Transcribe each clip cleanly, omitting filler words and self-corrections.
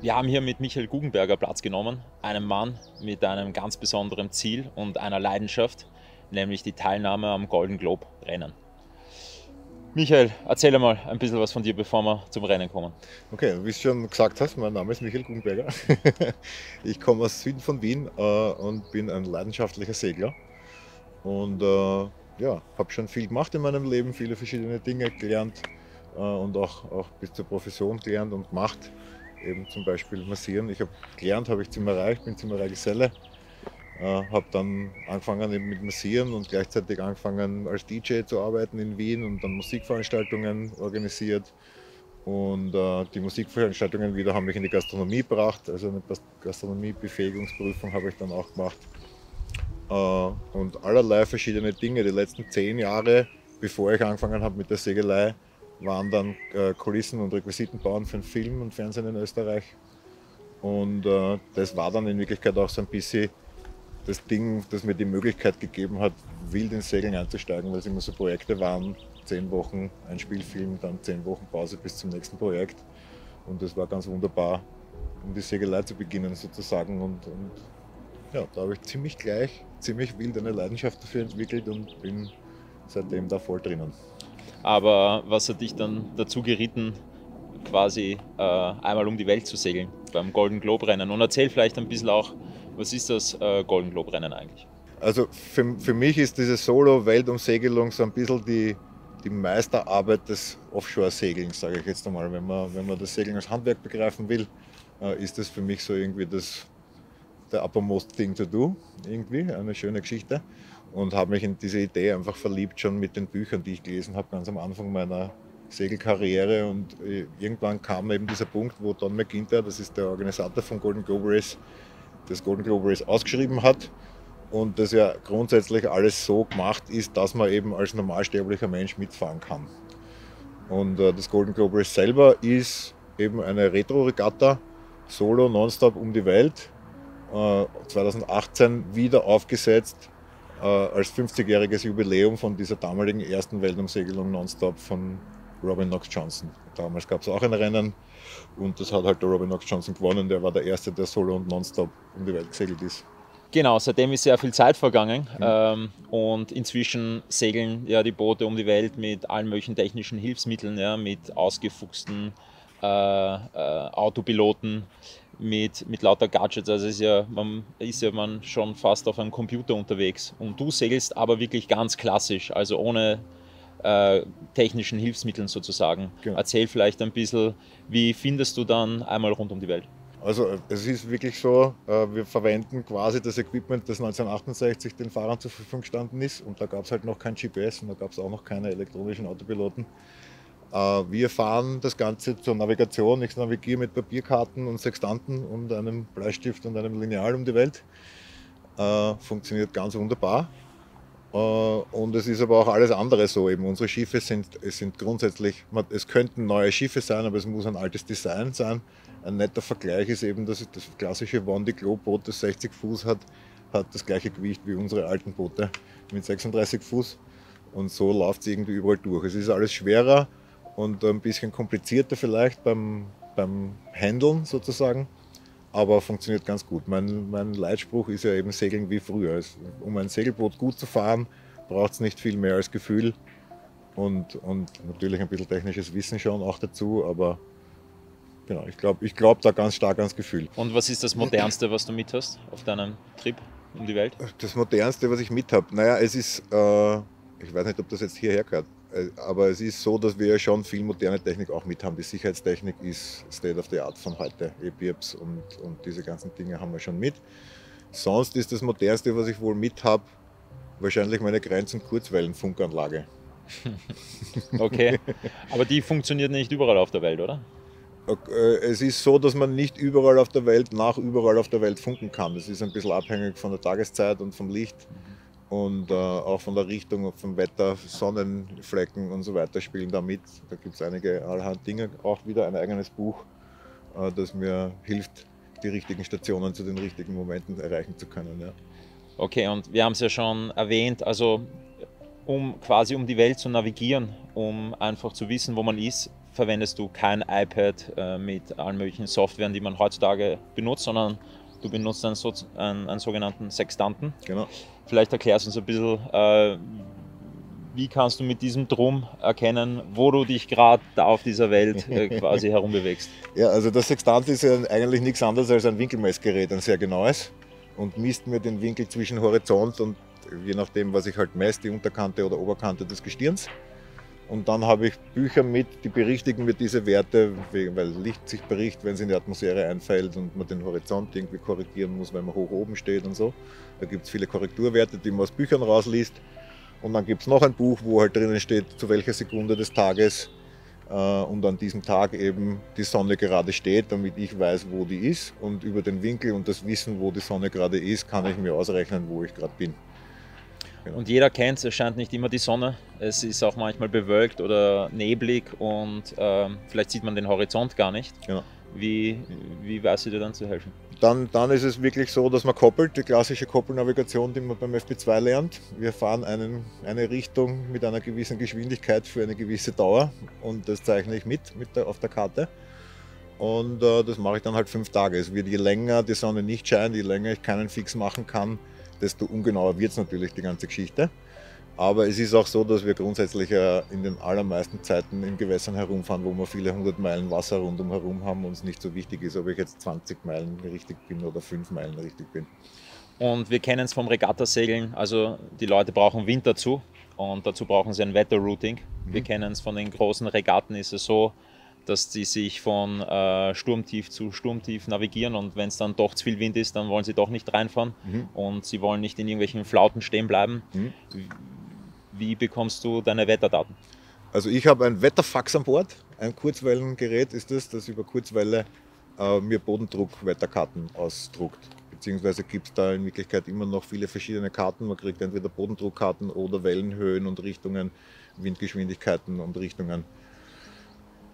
Wir haben hier mit Michael Guggenberger Platz genommen, einem Mann mit einem ganz besonderen Ziel und einer Leidenschaft, nämlich die Teilnahme am Golden Globe Rennen. Michael, erzähl einmal ein bisschen was von dir, bevor wir zum Rennen kommen. Okay, wie du schon gesagt hast, mein Name ist Michael Guggenberger. Ich komme aus Süden von Wien und bin ein leidenschaftlicher Segler. Und ja, habe schon viel gemacht in meinem Leben, viele verschiedene Dinge gelernt und auch bis zur Profession gelernt und gemacht. Eben zum Beispiel massieren. Ich habe gelernt, habe ich Zimmerei, ich bin Zimmereigeselle. Habe dann angefangen eben mit Massieren und gleichzeitig angefangen als DJ zu arbeiten in Wien und dann Musikveranstaltungen organisiert. Und die Musikveranstaltungen wieder haben mich in die Gastronomie gebracht. Also eine Gastronomiebefähigungsprüfung habe ich dann auch gemacht. Und allerlei verschiedene Dinge. Die letzten 10 Jahre, bevor ich angefangen habe mit der Segelei, waren dann Kulissen und Requisiten bauen für den Film und Fernsehen in Österreich. Und das war dann in Wirklichkeit auch so ein bisschen das Ding, das mir die Möglichkeit gegeben hat, wild ins Segeln einzusteigen, weil es immer so Projekte waren, 10 Wochen ein Spielfilm, dann 10 Wochen Pause bis zum nächsten Projekt. Und das war ganz wunderbar, um die Segelei zu beginnen sozusagen. Und ja, da habe ich ziemlich wild eine Leidenschaft dafür entwickelt und bin seitdem da voll drinnen. Aber was hat dich dann dazu geritten, quasi einmal um die Welt zu segeln beim Golden Globe Rennen? Und erzähl vielleicht ein bisschen auch, was ist das Golden Globe Rennen eigentlich? Also für mich ist diese Solo-Weltumsegelung so ein bisschen die Meisterarbeit des Offshore-Segelns, sage ich jetzt einmal. Wenn man das Segeln als Handwerk begreifen will, ist das für mich so irgendwie der uppermost thing to do, irgendwie, eine schöne Geschichte. Und habe mich in diese Idee einfach verliebt, schon mit den Büchern, die ich gelesen habe, ganz am Anfang meiner Segelkarriere. Und irgendwann kam eben dieser Punkt, wo Don McIntyre, das ist der Organisator vom Golden Globe Race, das Golden Globe Race ausgeschrieben hat und das ja grundsätzlich alles so gemacht ist, dass man eben als normalsterblicher Mensch mitfahren kann. Und das Golden Globe Race selber ist eben eine Retro-Regatta, solo, nonstop um die Welt, 2018 wieder aufgesetzt als 50-jähriges Jubiläum von dieser damaligen ersten Weltumsegelung nonstop von Robin Knox Johnson. Damals gab es auch ein Rennen und das hat halt der Robin Knox Johnson gewonnen. Der war der Erste, der solo und nonstop um die Welt gesegelt ist. Genau, seitdem ist sehr viel Zeit vergangen und inzwischen segeln ja die Boote um die Welt mit allen möglichen technischen Hilfsmitteln, ja, mit ausgefuchsten Autopiloten, mit lauter Gadgets. Also man ist ja schon fast auf einem Computer unterwegs. Und du segelst aber wirklich ganz klassisch, also ohne technischen Hilfsmitteln sozusagen. Genau. Erzähl vielleicht ein bisschen, wie findest du dann einmal rund um die Welt? Also es ist wirklich so, wir verwenden quasi das Equipment, das 1968 den Fahrern zur Verfügung gestanden ist. Und da gab es halt noch kein GPS und da gab es auch noch keine elektronischen Autopiloten. Wir fahren das Ganze zur Navigation. Ich navigiere mit Papierkarten und Sextanten und einem Bleistift und einem Lineal um die Welt. Funktioniert ganz wunderbar. Und es ist aber auch alles andere so. Eben unsere Schiffe sind grundsätzlich, es könnten neue Schiffe sein, aber es muss ein altes Design sein. Ein netter Vergleich ist eben, dass das klassische Vendée Globe Boot, das 60 Fuß hat das gleiche Gewicht wie unsere alten Boote mit 36 Fuß. Und so läuft es irgendwie überall durch. Es ist alles schwerer und ein bisschen komplizierter vielleicht beim Handeln sozusagen, aber funktioniert ganz gut. Mein Leitspruch ist ja eben Segeln wie früher. Um ein Segelboot gut zu fahren, braucht es nicht viel mehr als Gefühl und natürlich ein bisschen technisches Wissen schon auch dazu, aber genau, ich glaub da ganz stark ans Gefühl. Und was ist das Modernste, was du mit hast auf deinem Trip um die Welt? Das Modernste, was ich mit habe, naja, es ist, ich weiß nicht, ob das jetzt hierher gehört, aber es ist so, dass wir schon viel moderne Technik auch mit haben. Die Sicherheitstechnik ist State of the Art von heute. EPIRBs und diese ganzen Dinge haben wir schon mit. Sonst ist das Modernste, was ich wohl mit habe, wahrscheinlich meine Grenz- und Kurzwellenfunkanlage. Okay, aber die funktioniert nicht überall auf der Welt, oder? Es ist so, dass man nicht überall auf der Welt überall auf der Welt funken kann. Das ist ein bisschen abhängig von der Tageszeit und vom Licht und auch von der Richtung, vom Wetter, Sonnenflecken und so weiter spielen da mit. Da gibt es einige allerhand Dinge, auch wieder ein eigenes Buch, das mir hilft, die richtigen Stationen zu den richtigen Momenten erreichen zu können. Ja. Okay, und wir haben es ja schon erwähnt, also Um quasi um die Welt zu navigieren, um einfach zu wissen, wo man ist, verwendest du kein iPad mit allen möglichen Softwaren, die man heutzutage benutzt, sondern du benutzt einen sogenannten Sextanten. Genau. Vielleicht erklärst du uns ein bisschen, wie kannst du mit diesem Drum erkennen, wo du dich gerade da auf dieser Welt quasi herumbewegst? Ja, also der Sextant ist ja eigentlich nichts anderes als ein Winkelmessgerät, ein sehr genaues, und misst mir den Winkel zwischen Horizont und je nachdem, was ich halt messe, die Unterkante oder Oberkante des Gestirns. Und dann habe ich Bücher mit, die berichtigen mir diese Werte, weil Licht sich berichtet, wenn es in die Atmosphäre einfällt und man den Horizont irgendwie korrigieren muss, wenn man hoch oben steht und so. Da gibt es viele Korrekturwerte, die man aus Büchern rausliest. Und dann gibt es noch ein Buch, wo halt drinnen steht, zu welcher Sekunde des Tages und an diesem Tag eben die Sonne gerade steht, damit ich weiß, wo die ist. Und über den Winkel und das Wissen, wo die Sonne gerade ist, kann ich mir ausrechnen, wo ich gerade bin. Genau. Und jeder kennt es, es scheint nicht immer die Sonne. Es ist auch manchmal bewölkt oder neblig und vielleicht sieht man den Horizont gar nicht. Genau. Wie weißt du dir dann zu helfen? Dann ist es wirklich so, dass man koppelt, die klassische Koppelnavigation, die man beim FP2 lernt. Wir fahren eine Richtung mit einer gewissen Geschwindigkeit für eine gewisse Dauer und das zeichne ich mit auf der Karte. Und das mache ich dann halt 5 Tage. Es wird, je länger die Sonne nicht scheint, je länger ich keinen Fix machen kann, desto ungenauer wird es natürlich, die ganze Geschichte. Aber es ist auch so, dass wir grundsätzlich in den allermeisten Zeiten in Gewässern herumfahren, wo wir viele 100 Meilen Wasser rundum herum haben und es nicht so wichtig ist, ob ich jetzt 20 Meilen richtig bin oder 5 Meilen richtig bin. Und wir kennen es vom Regattasegeln, also die Leute brauchen Wind dazu und dazu brauchen sie ein Wetterrouting. Wir kennen es von den großen Regatten, ist es so, dass die sich von Sturmtief zu Sturmtief navigieren und wenn es dann doch zu viel Wind ist, dann wollen sie doch nicht reinfahren und sie wollen nicht in irgendwelchen Flauten stehen bleiben. Wie bekommst du deine Wetterdaten? Also ich habe ein Wetterfax an Bord, ein Kurzwellengerät ist das über Kurzwelle mir Bodendruck-Wetterkarten ausdruckt. Beziehungsweise gibt es da in Wirklichkeit immer noch viele verschiedene Karten. Man kriegt entweder Bodendruckkarten oder Wellenhöhen und Richtungen, Windgeschwindigkeiten und Richtungen,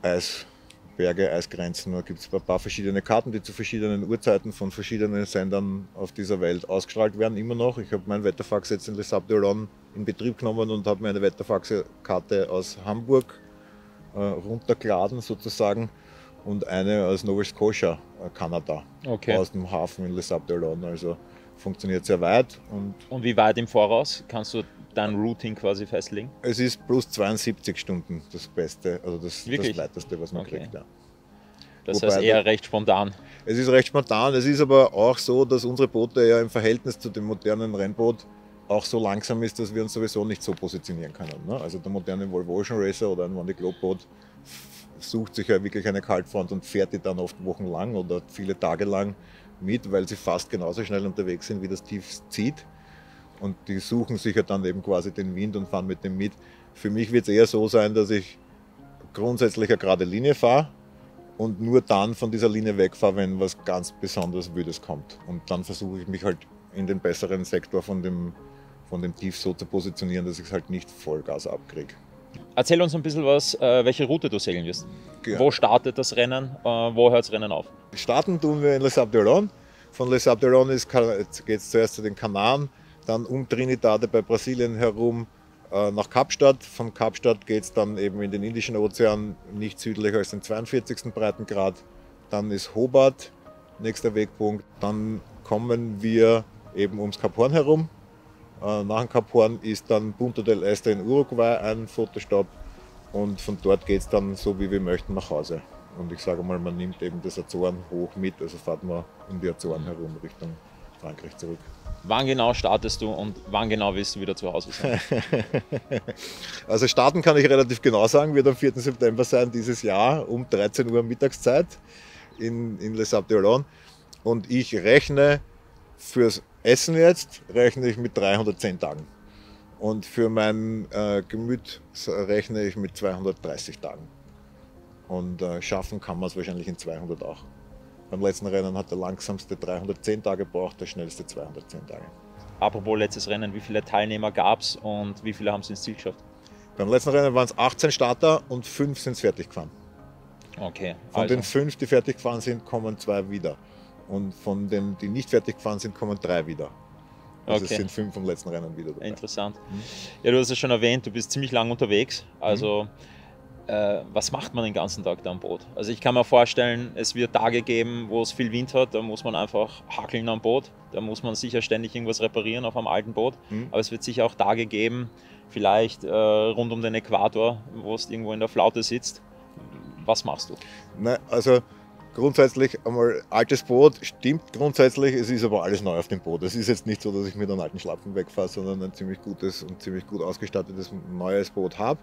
Eisberge, Eisgrenzen. Da gibt es ein paar verschiedene Karten, die zu verschiedenen Uhrzeiten von verschiedenen Sendern auf dieser Welt ausgestrahlt werden, immer noch. Ich habe mein Wetterfax jetzt in Les Sables d'Olonne in Betrieb genommen und habe mir eine Wetterfaxkarte aus Hamburg runtergeladen sozusagen und eine aus Nova Scotia, Kanada, aus dem Hafen in Les Sables d'Olonne. Also funktioniert sehr weit. Und wie weit im Voraus kannst du dein Routing quasi festlegen? Es ist plus 72 Stunden das Beste, also das Weiteste, was man kriegt. Ja. Das heißt eher recht spontan. Es ist recht spontan. Es ist aber auch so, dass unsere Boote ja im Verhältnis zu dem modernen Rennboot auch so langsam ist, dass wir uns sowieso nicht so positionieren können. Ne? Also der moderne Volvo Ocean Racer oder ein Vendée Globe Boot sucht sich ja wirklich eine Kaltfront und fährt die dann oft wochenlang oder viele Tage lang mit, weil sie fast genauso schnell unterwegs sind, wie das Tief zieht. Und die suchen sich ja dann eben quasi den Wind und fahren mit dem mit. Für mich wird es eher so sein, dass ich grundsätzlich eine gerade Linie fahre und nur dann von dieser Linie wegfahre, wenn was ganz besonders Wüdes kommt. Und dann versuche ich mich halt in den besseren Sektor von dem Tief so zu positionieren, dass ich es halt nicht Vollgas abkriege. Erzähl uns ein bisschen was, welche Route du segeln wirst. Ja. Wo startet das Rennen, wo hört das Rennen auf? Starten tun wir in Les Sables d'Olonne. Von Les Sables d'Olonne geht es zuerst zu den Kanaren, dann um Trinidad bei Brasilien herum nach Kapstadt. Von Kapstadt geht es dann eben in den Indischen Ozean, nicht südlicher als den 42. Breitengrad. Dann ist Hobart, nächster Wegpunkt. Dann kommen wir eben ums Kap Horn herum. Nach dem Kap Horn ist dann Punta del Este in Uruguay ein Fotostopp und von dort geht es dann, so wie wir möchten, nach Hause. Und ich sage mal, man nimmt eben das Azoren hoch mit, also fahrt man um die Azoren herum Richtung Frankreich zurück. Wann genau startest du und wann genau willst du wieder zu Hause sein? Also starten kann ich relativ genau sagen, wird am 4. September sein dieses Jahr um 13 Uhr Mittagszeit in Les Sables d'Olonne. Und ich rechne fürs Essen jetzt, rechne ich mit 310 Tagen. Und für mein Gemüt rechne ich mit 230 Tagen. Und schaffen kann man es wahrscheinlich in 200 auch. Beim letzten Rennen hat der langsamste 310 Tage gebraucht, der schnellste 210 Tage. Apropos letztes Rennen, wie viele Teilnehmer gab es und wie viele haben es ins Ziel geschafft? Beim letzten Rennen waren es 18 Starter und 5 sind fertig gefahren. Okay. Von den 5, die fertig gefahren sind, kommen 2 wieder. Und von denen, die nicht fertig gefahren sind, kommen 3 wieder. Also es Okay. sind 5 vom letzten Rennen wieder dabei. Interessant. Ja, du hast es schon erwähnt, du bist ziemlich lang unterwegs. Also, was macht man den ganzen Tag da am Boot? Also, ich kann mir vorstellen, es wird Tage geben, wo es viel Wind hat, da muss man einfach hackeln am Boot. Da muss man sicher ständig irgendwas reparieren auf einem alten Boot. Aber es wird sicher auch Tage geben, vielleicht rund um den Äquator, wo es irgendwo in der Flaute sitzt. Was machst du? Nein, also grundsätzlich einmal altes Boot, stimmt grundsätzlich, es ist aber alles neu auf dem Boot. Es ist jetzt nicht so, dass ich mit einem alten Schlapfen wegfahre, sondern ein ziemlich gutes und ziemlich gut ausgestattetes neues Boot habe.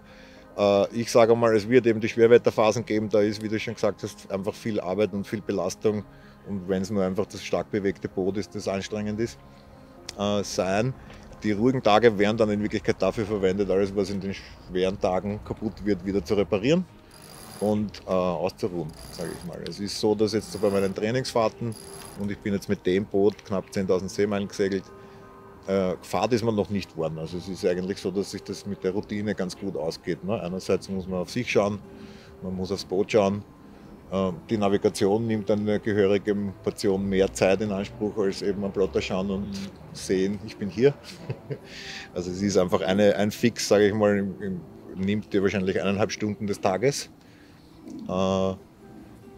Ich sage mal, es wird eben die Schwerwetterphasen geben, da ist, wie du schon gesagt hast, einfach viel Arbeit und viel Belastung. Und wenn es nur einfach das stark bewegte Boot ist, das anstrengend ist, sein. Die ruhigen Tage werden dann in Wirklichkeit dafür verwendet, alles was in den schweren Tagen kaputt wird, wieder zu reparieren und auszuruhen, sage ich mal. Es ist so, dass jetzt bei meinen Trainingsfahrten, und ich bin jetzt mit dem Boot knapp 10.000 Seemeilen gesegelt, Fahrt ist man noch nicht worden. Also es ist eigentlich so, dass sich das mit der Routine ganz gut ausgeht. Ne? Einerseits muss man auf sich schauen, man muss aufs Boot schauen. Die Navigation nimmt eine gehörige Portion mehr Zeit in Anspruch, als eben am Plotter schauen und sehen, ich bin hier. Also es ist einfach ein Fix, sage ich mal, nimmt dir wahrscheinlich 1,5 Stunden des Tages.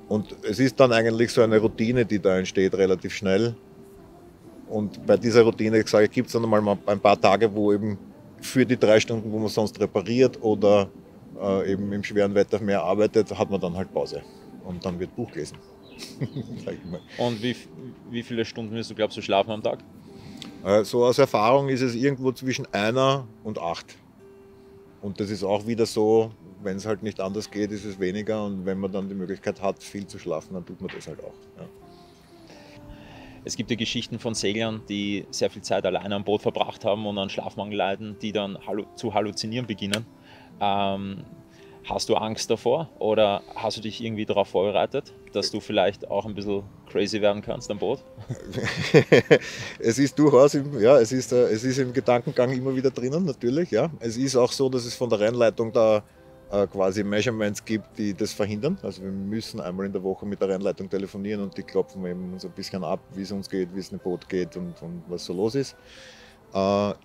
Und es ist dann eigentlich so eine Routine, die da entsteht, relativ schnell. Und bei dieser Routine, ich sage, gibt es dann mal ein paar Tage, wo eben für die 3 Stunden, wo man sonst repariert oder eben im schweren Wetter mehr arbeitet, hat man dann halt Pause. Und dann wird Buch gelesen. Sag ich mal. Und wie viele Stunden wirst du, glaubst du, schlafen am Tag? So aus Erfahrung ist es irgendwo zwischen 1 und 8. Und das ist auch wieder so, wenn es halt nicht anders geht, ist es weniger. Und wenn man dann die Möglichkeit hat, viel zu schlafen, dann tut man das halt auch. Ja. Es gibt ja Geschichten von Seglern, die sehr viel Zeit alleine am Boot verbracht haben und an Schlafmangel leiden, die dann zu halluzinieren beginnen. Hast du Angst davor oder hast du dich irgendwie darauf vorbereitet, dass du vielleicht auch ein bisschen crazy werden kannst am Boot? Es ist durchaus, es ist im Gedankengang immer wieder drinnen, natürlich. Ja. Es ist auch so, dass es von der Rennleitung da quasi Measurements gibt, die das verhindern. Also wir müssen einmal in der Woche mit der Rennleitung telefonieren und die klopfen eben so ein bisschen ab, wie es uns geht, wie es dem Boot geht und was so los ist.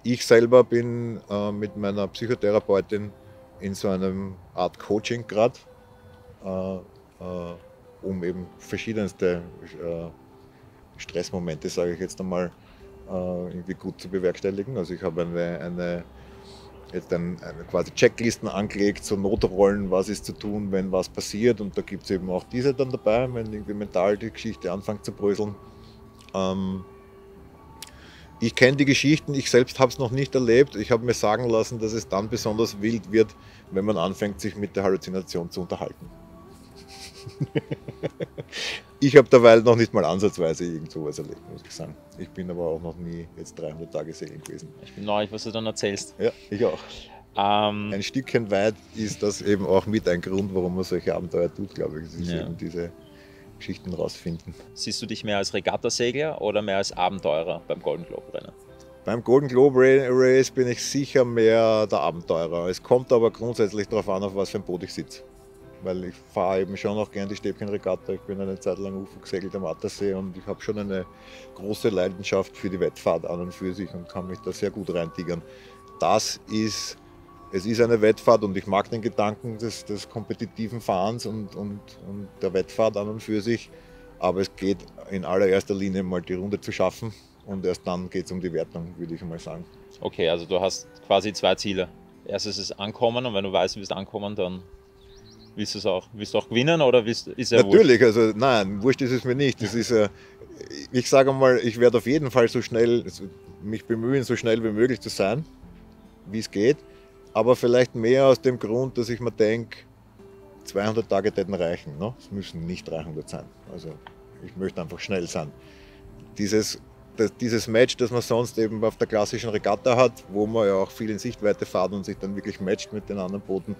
Ich selber bin mit meiner Psychotherapeutin in so einem Art Coaching gerade, um eben verschiedenste Stressmomente, sage ich jetzt einmal, irgendwie gut zu bewerkstelligen. Also ich habe jetzt eine quasi Checklisten angelegt, so Notrollen, was ist zu tun, wenn was passiert, und da gibt es eben auch diese dann dabei, wenn irgendwie mental die Geschichte anfängt zu bröseln. Ich kenne die Geschichten, ich selbst habe es noch nicht erlebt. Ich habe mir sagen lassen, dass es dann besonders wild wird, wenn man anfängt, sich mit der Halluzination zu unterhalten. Ich habe derweil noch nicht mal ansatzweise irgend sowas erlebt, muss ich sagen. Ich bin aber auch noch nie jetzt 300 Tage segeln gewesen. Ich bin neu, was du dann erzählst. Ja, ich auch. Ein Stückchen weit ist das eben auch mit ein Grund, warum man solche Abenteuer tut, glaube ich. Es ist eben diese Geschichten rausfinden. Siehst du dich mehr als Regattasegler oder mehr als Abenteurer beim Golden Globe Rennen? Beim Golden Globe Race bin ich sicher mehr der Abenteurer. Es kommt aber grundsätzlich darauf an, auf was für ein Boot ich sitze. Weil ich fahre eben schon auch gerne die Stäbchenregatta. Ich bin eine Zeit lang UFO gesegelt am Attersee und ich habe schon eine große Leidenschaft für die Wettfahrt an und für sich und kann mich da sehr gut reintigern. Es ist eine Wettfahrt und ich mag den Gedanken des kompetitiven Fahrens und der Wettfahrt an und für sich. Aber es geht in allererster Linie mal die Runde zu schaffen und erst dann geht es um die Wertung, würde ich mal sagen. Okay, also du hast quasi 2 Ziele. Erstes ist Ankommen, und wenn du weißt, du wirst ankommen, dann willst du auch gewinnen oder ist ja Natürlich, wurscht? Also nein, wurscht ist es mir nicht. Das ist, ich sage mal, ich werde auf jeden Fall mich bemühen, so schnell wie möglich zu sein, wie es geht. Aber vielleicht mehr aus dem Grund, dass ich mir denke, 200 Tage täten reichen. Ne? Es müssen nicht 300 sein. Also ich möchte einfach schnell sein. Dieses Match, das man sonst eben auf der klassischen Regatta hat, wo man ja auch viel in Sichtweite fährt und sich dann wirklich matcht mit den anderen Booten,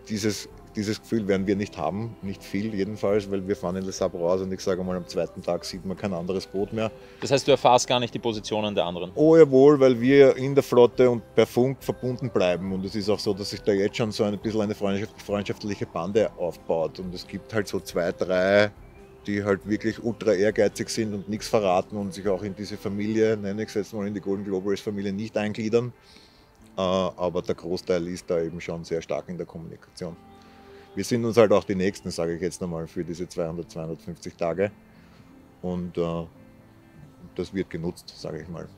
dieses Gefühl werden wir nicht haben, nicht viel jedenfalls, weil wir fahren in Les Sables raus und ich sage mal, am 2. Tag sieht man kein anderes Boot mehr. Das heißt, du erfährst gar nicht die Positionen der anderen? Oh jawohl, weil wir in der Flotte und per Funk verbunden bleiben, und es ist auch so, dass sich da jetzt schon so ein bisschen eine freundschaftliche Bande aufbaut und es gibt halt so 2, 3 die halt wirklich ultra ehrgeizig sind und nichts verraten und sich auch in diese Familie, nenne ich es jetzt mal, in die Golden Globe Race Familie nicht eingliedern. Aber der Großteil ist da eben schon sehr stark in der Kommunikation. Wir sind uns halt auch die Nächsten, sage ich jetzt nochmal, für diese 200, 250 Tage. Und das wird genutzt, sage ich mal.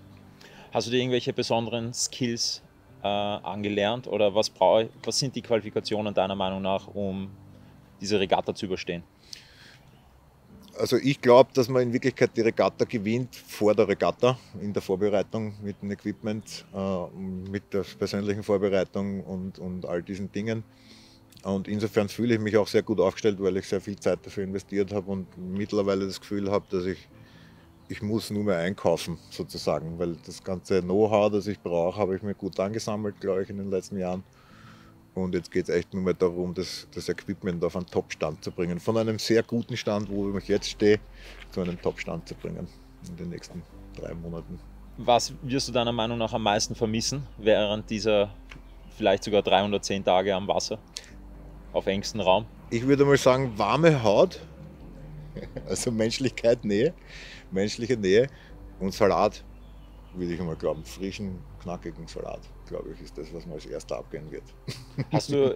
Hast du dir irgendwelche besonderen Skills angelernt oder was sind die Qualifikationen deiner Meinung nach, um diese Regatta zu überstehen? Also ich glaube, dass man in Wirklichkeit die Regatta gewinnt vor der Regatta, in der Vorbereitung mit dem Equipment, mit der persönlichen Vorbereitung und all diesen Dingen. Und insofern fühle ich mich auch sehr gut aufgestellt, weil ich sehr viel Zeit dafür investiert habe und mittlerweile das Gefühl habe, dass ich muss nur mehr einkaufen sozusagen, weil das ganze Know-how, das ich brauche, habe ich mir gut angesammelt, glaube ich, in den letzten Jahren. Und jetzt geht es echt nur mehr darum, das Equipment auf einen Top-Stand zu bringen. Von einem sehr guten Stand, wo ich jetzt stehe, zu einem Top-Stand zu bringen in den nächsten 3 Monaten. Was wirst du deiner Meinung nach am meisten vermissen während dieser vielleicht sogar 310 Tage am Wasser auf engstem Raum? Ich würde mal sagen, warme Haut, also Menschliche Nähe und Salat, würde ich mal glauben. Frischen, knackigen Salat, glaube ich, ist das, was mir als erster abgehen wird. Hast du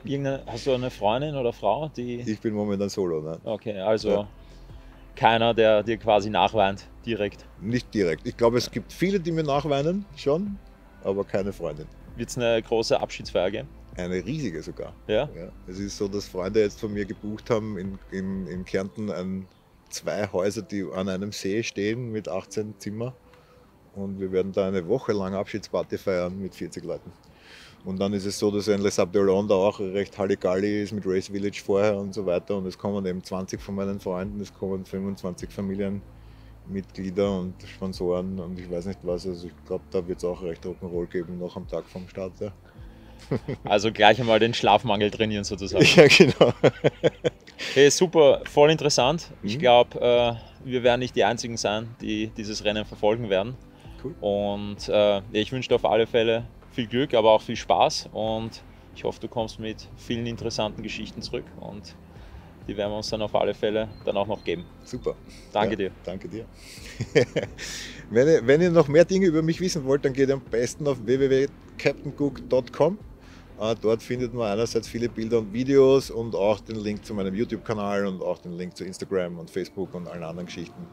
eine Freundin oder Frau, die... Ich bin momentan solo, ne? Okay, also Ja. keiner, der dir quasi nachweint, direkt. Nicht direkt. Ich glaube, es gibt viele, die mir nachweinen, schon, aber keine Freundin. Wird es eine große Abschiedsfeier geben? Eine riesige sogar. Ja? Ja. Es ist so, dass Freunde jetzt von mir gebucht haben in Kärnten 2 Häuser, die an einem See stehen mit 18 Zimmer. Und wir werden da eine Woche lang Abschiedsparty feiern mit 40 Leuten. Und dann ist es so, dass in Les Sables d'Olonne auch recht Halligalli ist mit Race Village vorher und so weiter. Und es kommen eben 20 von meinen Freunden, es kommen 25 Familienmitglieder und Sponsoren und ich weiß nicht was. Also ich glaube, da wird es auch recht Rock'n'Roll geben, noch am Tag vom Start. Ja, Also gleich einmal den Schlafmangel trainieren sozusagen. ja genau. Hey, super, voll interessant. Ich Mhm. glaube, wir werden nicht die Einzigen sein, die dieses Rennen verfolgen werden. Cool. Und ich wünsche dir auf alle Fälle viel Glück, aber auch viel Spaß. Und ich hoffe, du kommst mit vielen interessanten Geschichten zurück. Und die werden wir uns dann auf alle Fälle dann auch noch geben. Super. Danke Ja, dir. Danke dir. Wenn ihr noch mehr Dinge über mich wissen wollt, dann geht am besten auf www.captaincook.com. Dort findet man einerseits viele Bilder und Videos und auch den Link zu meinem YouTube-Kanal und auch den Link zu Instagram und Facebook und allen anderen Geschichten.